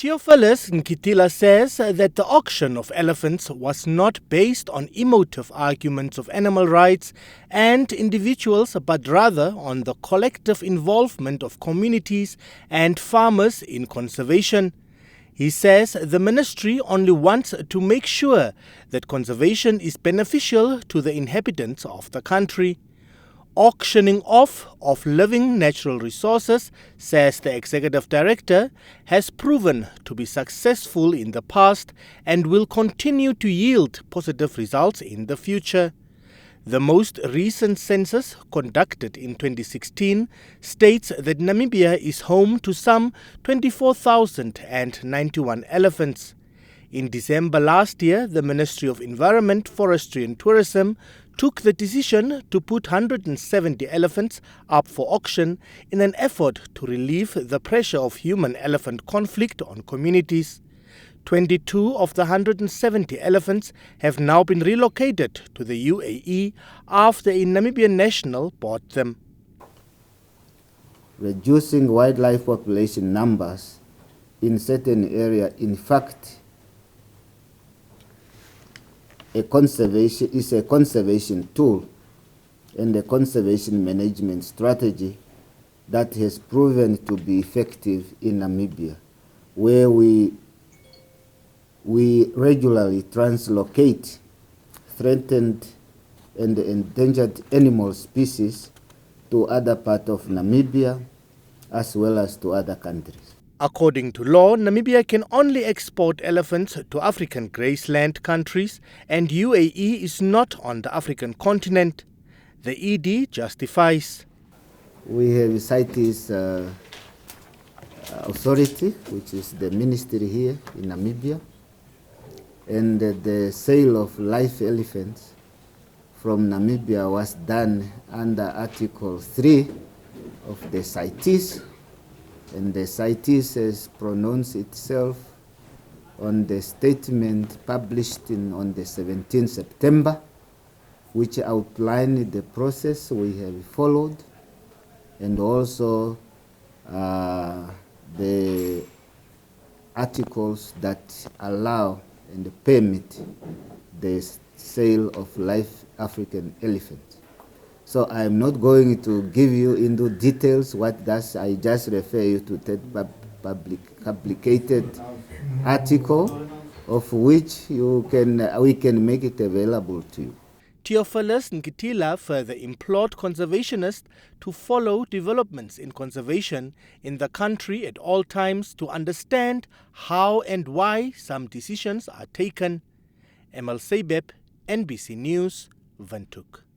Theophilus Nkitila says that the auction of elephants was not based on emotive arguments of animal rights and individuals, but rather on the collective involvement of communities and farmers in conservation. He says the ministry only wants to make sure that conservation is beneficial to the inhabitants of the country. Auctioning off of living natural resources, says the executive director, has proven to be successful in the past and will continue to yield positive results in the future. The most recent census, conducted in 2016, states that Namibia is home to some 24,091 elephants. In December last year, the Ministry of Environment, Forestry and Tourism took the decision to put 170 elephants up for auction in an effort to relieve the pressure of human-elephant conflict on communities. 22 of the 170 elephants have now been relocated to the UAE after a Namibian national bought them. Reducing wildlife population numbers in certain areas, in fact, is a conservation tool and a conservation management strategy that has proven to be effective in Namibia, where we regularly translocate threatened and endangered animal species to other parts of Namibia as well as to other countries. According to law, Namibia can only export elephants to African graceland countries, and UAE is not on the African continent. The ED justifies. We have CITES authority, which is the ministry here in Namibia, and the sale of live elephants from Namibia was done under Article 3 of the CITES. And the CITES has pronounced itself on the statement published on the 17th September, which outlined the process we have followed, and also the articles that allow and permit the sale of live African elephants. So I am not going to give you into details what does. I just refer you to that publicated article, of which we can make it available to you. Theophilus Nkitila further implored conservationists to follow developments in conservation in the country at all times to understand how and why some decisions are taken. Emil Seibeb, NBC News, Windhoek.